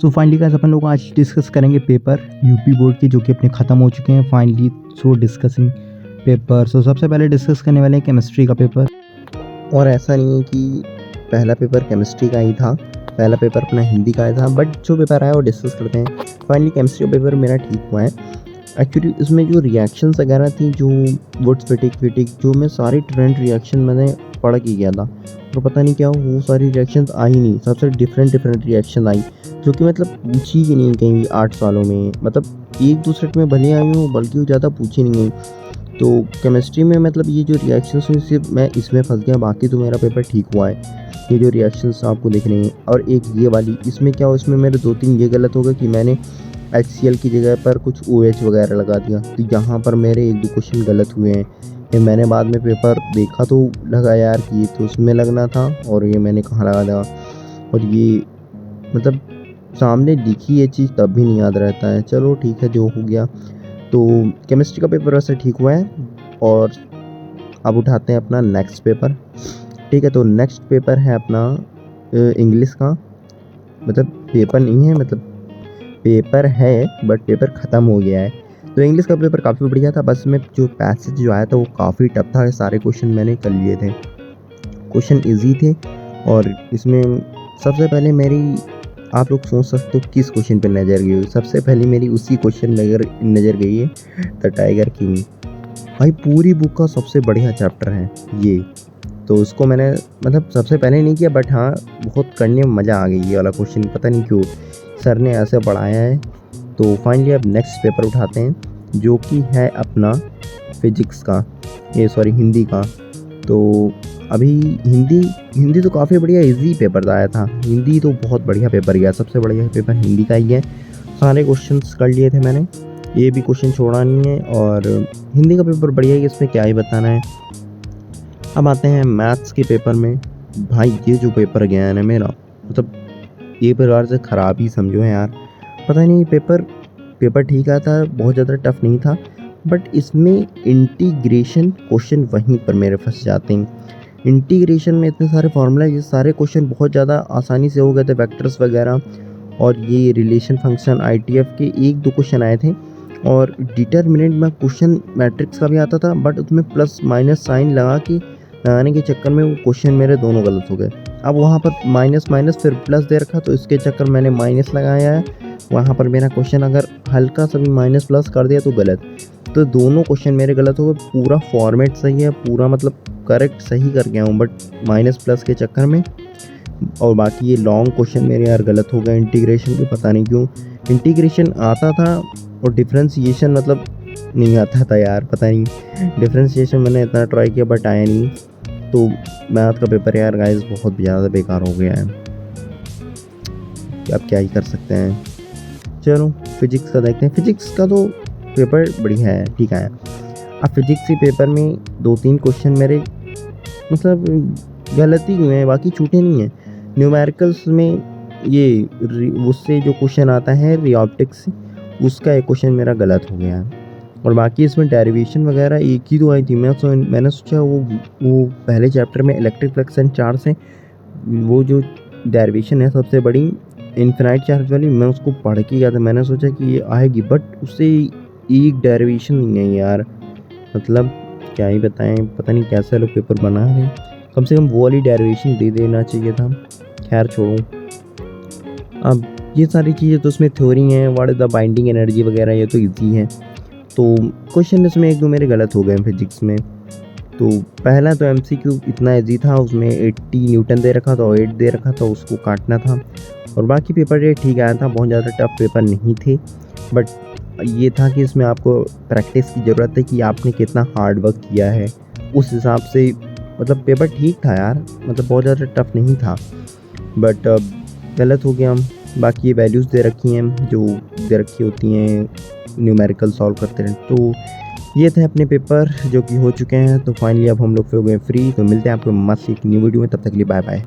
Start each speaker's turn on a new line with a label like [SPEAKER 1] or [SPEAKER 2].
[SPEAKER 1] So finally guys अपन लोग आज discuss करेंगे पेपर यूपी बोर्ड के जो कि अपने ख़त्म हो चुके हैं फाइनली। सो डिस्कसिंग पेपर। सो सबसे पहले डिस्कस करने वाले हैं केमिस्ट्री का पेपर।
[SPEAKER 2] और ऐसा नहीं है कि पहला पेपर केमिस्ट्री का ही था, पहला पेपर अपना हिंदी का ही था, बट जो पेपर आया वो डिस्कस करते हैं। फाइनली केमिस्ट्री का पेपर मेरा ठीक हुआ है। एक्चुअली इसमें जो रिएक्शंस वगैरह थी, जो वुड्स फिटिक जो मैं सारी ट्रेंड रिएक्शन मैंने पढ़ के गया था, और पता नहीं क्या वो सारी रिएक्शंस आई नहीं, सबसे डिफरेंट रिएक्शन आई जो कि मतलब पूछी ही नहीं कहीं भी 8 सालों में। मतलब एक दूसरे में भले आई हूँ, बल्कि वो ज़्यादा पूछी नहीं गई। तो केमिस्ट्री में मतलब ये जो रिएक्शंस हुई सिर्फ मैं इसमें फंस गया, बाकी तो मेरा पेपर ठीक हुआ है। ये जो रिएक्शंस आपको दिख रहे हैं, और एक ये वाली, इसमें क्या हो, इसमें मेरे 2-3 ये गलत हो गया कि मैंने HCl की जगह पर कुछ OH वगैरह लगा दिया, तो यहाँ पर मेरे 1-2 क्वेश्चन गलत हुए हैं। ये मैंने बाद में पेपर देखा तो लगा यार कि ये तो उसमें लगना था, और ये मैंने कहाँ लगा दिया। और ये मतलब सामने दिखी ये चीज़ तब भी नहीं याद रहता है। चलो ठीक है, जो हो गया। तो केमिस्ट्री का पेपर वैसे ठीक हुआ है। और अब उठाते हैं अपना नेक्स्ट पेपर। ठीक है, तो नेक्स्ट पेपर है अपना इंग्लिश का। मतलब पेपर नहीं है, मतलब पेपर है बट पेपर ख़त्म हो गया है। तो इंग्लिश का पेपर काफ़ी बढ़िया था, बस में जो पैसेज जो आया था वो काफ़ी टफ था। सारे क्वेश्चन मैंने कर लिए थे, क्वेश्चन इजी थे। और इसमें सबसे पहले मेरी, आप लोग सोच सकते हो किस क्वेश्चन पे नज़र गई हो, सबसे पहले मेरी उसी क्वेश्चन नज़र गई है, द टाइगर किंग। भाई पूरी बुक का सबसे बढ़िया चैप्टर है ये। तो उसको मैंने मतलब सबसे पहले नहीं किया, बट हाँ बहुत करने में मज़ा आ गई ये वाला क्वेश्चन, पता नहीं क्यों सर ने ऐसे पढ़ाया है। तो फाइनली अब नेक्स्ट पेपर उठाते हैं, जो कि है अपना फिजिक्स का, ये सॉरी हिंदी का। तो अभी हिंदी तो काफ़ी बढ़िया इजी पेपर आया था। हिंदी तो बहुत बढ़िया पेपर गया, सबसे बढ़िया पेपर हिंदी का ही है। सारे क्वेश्चंस कर लिए थे मैंने, ये भी क्वेश्चन छोड़ा नहीं है। और हिंदी का पेपर बढ़िया है, इसमें क्या ही बताना है। अब आते हैं मैथ्स के पेपर में। भाई ये जो पेपर गया है ना मेरा, मतलब ये प्रकार से ख़राब ही समझो है यार। पता नहीं, पेपर ठीक आया था, बहुत ज़्यादा टफ नहीं था, बट इसमें इंटीग्रेशन क्वेश्चन वहीं पर मेरे फंस जाते हैं। इंटीग्रेशन में इतने सारे फार्मूला, ये सारे क्वेश्चन बहुत ज़्यादा आसानी से हो गए थे, वेक्टर्स वगैरह। और ये रिलेशन फंक्शन ITF के 1-2 क्वेश्चन आए थे। और डिटरमिनेंट में क्वेश्चन मैट्रिक्स का भी आता था, बट उसमें प्लस माइनस साइन लगाने के चक्कर में वो क्वेश्चन मेरे दोनों गलत हो गए। अब वहाँ पर माइनस माइनस फिर प्लस दे रखा, तो इसके चक्कर मैंने माइनस लगाया है। वहाँ पर मेरा क्वेश्चन अगर हल्का सा भी माइनस प्लस कर दिया तो गलत। तो दोनों क्वेश्चन मेरे गलत हो गए। पूरा फॉर्मेट सही है, पूरा मतलब करेक्ट सही कर गया हूँ, बट माइनस प्लस के चक्कर में। और बाकी ये लॉन्ग क्वेश्चन मेरे यार गलत हो गए इंटीग्रेशन के, पता नहीं क्यों। इंटीग्रेशन आता था और डिफ्रेंसिएशन मतलब नहीं आता था यार, पता नहीं। डिफ्रेंसिएशन मैंने इतना ट्राई किया बट आया नहीं। तो मैथ का पेपर यार गाइस बहुत ज़्यादा बेकार हो गया है, अब क्या ही कर सकते हैं। चलो फिजिक्स का देखते हैं। फिजिक्स का तो पेपर बढ़िया है, ठीक है। अब फिजिक्स के पेपर में 2-3 क्वेश्चन मेरे मतलब गलती हुए हैं, बाकी छूटे नहीं हैं। न्यूमेरिकल्स में ये उससे जो क्वेश्चन आता है रिऑप्टिक्स, उसका एक क्वेश्चन मेरा गलत हो गया है। और बाकी इसमें डेरिवेशन वगैरह एक ही तो आई थी। मैंने सोचा वो पहले चैप्टर में इलेक्ट्रिक फ्लक्स एंड चार्ज से वो जो डेरिवेशन है सबसे बड़ी इनफिनाइट चार्ज वाली, मैं उसको पढ़ के गया था। मैंने सोचा कि ये आएगी, बट उससे एक डेरिवेशन नहीं है यार। मतलब क्या ही बताएं, पता नहीं कैसे लोग पेपर बना रहे हैं। कम से कम वो वाली डेरिवेशन दे देना चाहिए था। खैर छोड़ो। अब ये सारी चीज़ें तो उसमें थ्योरी हैं, what is the binding energy वगैरह, ये तो इजी है। तो क्वेश्चन इसमें 1-2 मेरे गलत हो गए फिजिक्स में। तो पहला तो MCQ इतना ईजी था, उसमें 80 न्यूटन दे रखा था और 8 दे रखा था, उसको काटना था। और बाकी पेपर ये ठीक आया था, बहुत ज़्यादा टफ पेपर नहीं थे। बट ये था कि इसमें आपको प्रैक्टिस की ज़रूरत है कि आपने कितना हार्ड वर्क किया है, उस हिसाब से मतलब पेपर ठीक था यार, मतलब बहुत ज़्यादा टफ नहीं था। बट गलत हो गया। बाकी ये वैल्यूज़ दे रखी हैं, जो दे रखी होती हैं न्यूमेरिकल सॉल्व करते हैं। तो ये थे अपने पेपर जो कि हो चुके हैं। तो फाइनली अब हम लोग हो गए फ्री। तो मिलते हैं आपको मस्त एक न्यू वीडियो में, तब तक के लिए बाय बाय।